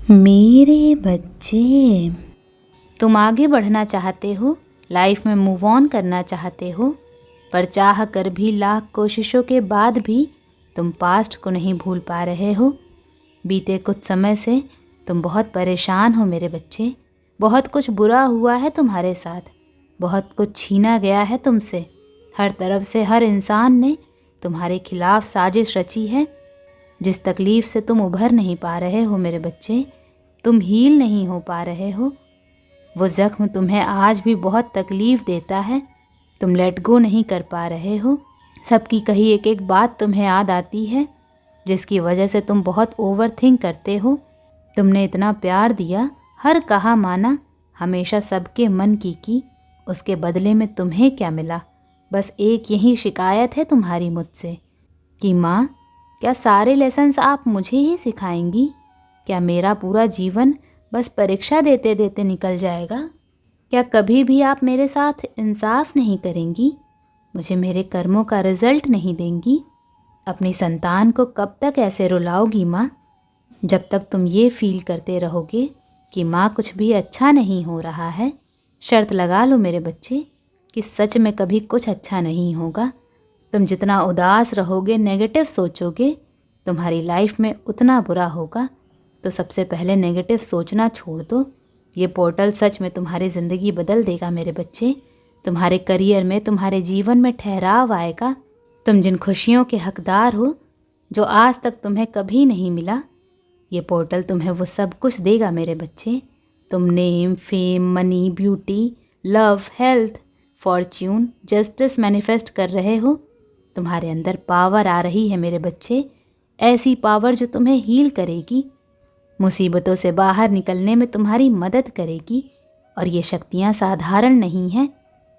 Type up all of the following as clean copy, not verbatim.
मेरे बच्चे, तुम आगे बढ़ना चाहते हो, लाइफ में मूव ऑन करना चाहते हो, पर चाह कर भी लाख कोशिशों के बाद भी तुम पास्ट को नहीं भूल पा रहे हो। बीते कुछ समय से तुम बहुत परेशान हो मेरे बच्चे। बहुत कुछ बुरा हुआ है तुम्हारे साथ, बहुत कुछ छीना गया है तुमसे। हर तरफ से हर इंसान ने तुम्हारे खिलाफ साजिश रची है। जिस तकलीफ़ से तुम उभर नहीं पा रहे हो मेरे बच्चे, तुम हील नहीं हो पा रहे हो, वो ज़ख्म तुम्हें आज भी बहुत तकलीफ़ देता है। तुम लेट गो नहीं कर पा रहे हो। सबकी कही एक एक बात तुम्हें याद आती है, जिसकी वजह से तुम बहुत ओवर थिंक करते हो। तुमने इतना प्यार दिया, हर कहा माना, हमेशा सबके मन की, उसके बदले में तुम्हें क्या मिला? बस एक यही शिकायत है तुम्हारी मुझसे कि माँ, क्या सारे लेसन्स आप मुझे ही सिखाएंगी? क्या मेरा पूरा जीवन बस परीक्षा देते देते निकल जाएगा? क्या कभी भी आप मेरे साथ इंसाफ नहीं करेंगी? मुझे मेरे कर्मों का रिजल्ट नहीं देंगी? अपनी संतान को कब तक ऐसे रुलाओगी माँ? जब तक तुम ये फील करते रहोगे कि माँ कुछ भी अच्छा नहीं हो रहा है। शर्त लगा लो मेरे बच्चे कि सच में कभी कुछ अच्छा नहीं होगा। तुम जितना उदास रहोगे, नेगेटिव सोचोगे, तुम्हारी लाइफ में उतना बुरा होगा। तो सबसे पहले नेगेटिव सोचना छोड़ दो। ये पोर्टल सच में तुम्हारी ज़िंदगी बदल देगा मेरे बच्चे। तुम्हारे करियर में, तुम्हारे जीवन में ठहराव आएगा। तुम जिन खुशियों के हकदार हो, जो आज तक तुम्हें कभी नहीं मिला, ये पोर्टल तुम्हें वो सब कुछ देगा मेरे बच्चे। तुम name, fame, money, beauty, love, health, Fortune, justice manifest कर रहे हो। तुम्हारे अंदर पावर आ रही है मेरे बच्चे, ऐसी पावर जो तुम्हें हील करेगी, मुसीबतों से बाहर निकलने में तुम्हारी मदद करेगी। और ये शक्तियाँ साधारण नहीं हैं।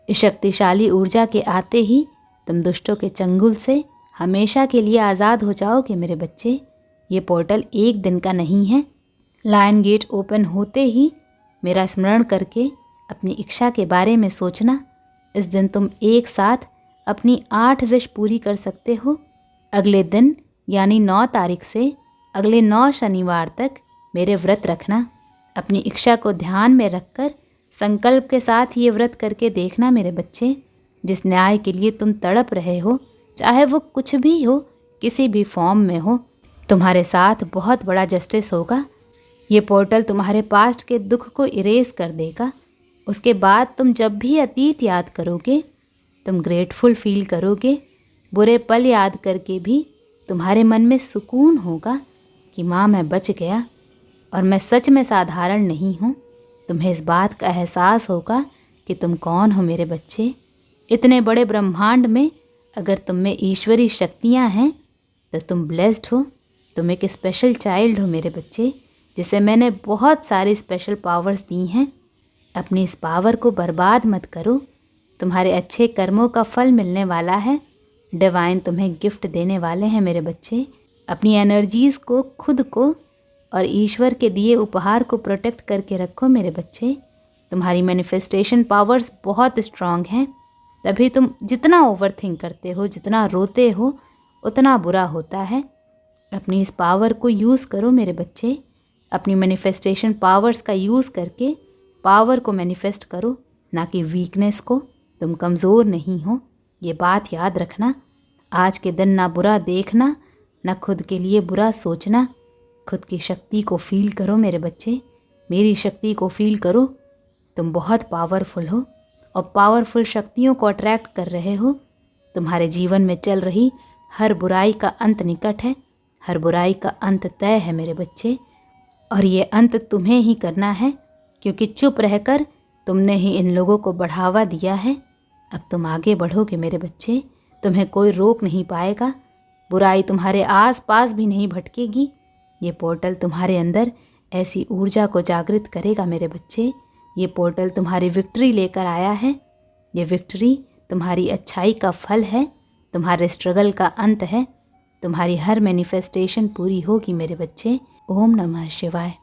इस शक्तिशाली ऊर्जा के आते ही तुम दुष्टों के चंगुल से हमेशा के लिए आज़ाद हो जाओगे मेरे बच्चे। ये पोर्टल एक दिन का नहीं है। लायन गेट ओपन होते ही मेरा स्मरण करके अपनी इच्छा के बारे में सोचना। इस दिन तुम एक साथ अपनी 8 विश पूरी कर सकते हो। अगले दिन यानी 9 तारीख से अगले 9 शनिवार तक मेरे व्रत रखना। अपनी इच्छा को ध्यान में रखकर संकल्प के साथ ये व्रत करके देखना मेरे बच्चे। जिस न्याय के लिए तुम तड़प रहे हो, चाहे वो कुछ भी हो, किसी भी फॉर्म में हो, तुम्हारे साथ बहुत बड़ा जस्टिस होगा। ये पोर्टल तुम्हारे पास्ट के दुख को इरेज कर देगा। उसके बाद तुम जब भी अतीत याद करोगे, तुम ग्रेटफुल फील करोगे। बुरे पल याद करके भी तुम्हारे मन में सुकून होगा कि माँ, मैं बच गया और मैं सच में साधारण नहीं हूँ। तुम्हें इस बात का एहसास होगा कि तुम कौन हो मेरे बच्चे। इतने बड़े ब्रह्मांड में अगर तुम में ईश्वरी शक्तियाँ हैं तो तुम ब्लेस्ड हो। तुम एक स्पेशल चाइल्ड हो मेरे बच्चे, जिसे मैंने बहुत सारी स्पेशल पावर्स दी हैं। अपनी इस पावर को बर्बाद मत करो। तुम्हारे अच्छे कर्मों का फल मिलने वाला है। डिवाइन तुम्हें गिफ्ट देने वाले हैं मेरे बच्चे। अपनी एनर्जीज़ को, खुद को और ईश्वर के दिए उपहार को प्रोटेक्ट करके रखो मेरे बच्चे। तुम्हारी मैनिफेस्टेशन पावर्स बहुत स्ट्रांग हैं। तभी तुम जितना ओवर थिंक करते हो, जितना रोते हो, उतना बुरा होता है। अपनी इस पावर को यूज़ करो मेरे बच्चे। अपनी मैनिफेस्टेशन पावर्स का यूज़ करके पावर को मैनिफेस्ट करो, ना कि वीकनेस को। तुम कमज़ोर नहीं हो, ये बात याद रखना। आज के दिन ना बुरा देखना, ना खुद के लिए बुरा सोचना। खुद की शक्ति को फील करो मेरे बच्चे। मेरी शक्ति को फील करो। तुम बहुत पावरफुल हो और पावरफुल शक्तियों को अट्रैक्ट कर रहे हो। तुम्हारे जीवन में चल रही हर बुराई का अंत निकट है। हर बुराई का अंत तय है मेरे बच्चे, और ये अंत तुम्हें ही करना है, क्योंकि चुप रहकर तुमने ही इन लोगों को बढ़ावा दिया है। अब तुम आगे बढ़ोगे मेरे बच्चे, तुम्हें कोई रोक नहीं पाएगा। बुराई तुम्हारे आस पास भी नहीं भटकेगी। ये पोर्टल तुम्हारे अंदर ऐसी ऊर्जा को जागृत करेगा मेरे बच्चे। ये पोर्टल तुम्हारी विक्ट्री लेकर आया है। ये विक्ट्री तुम्हारी अच्छाई का फल है, तुम्हारे स्ट्रगल का अंत है। तुम्हारी हर मैनिफेस्टेशन पूरी होगी मेरे बच्चे। ओम नमः शिवाय।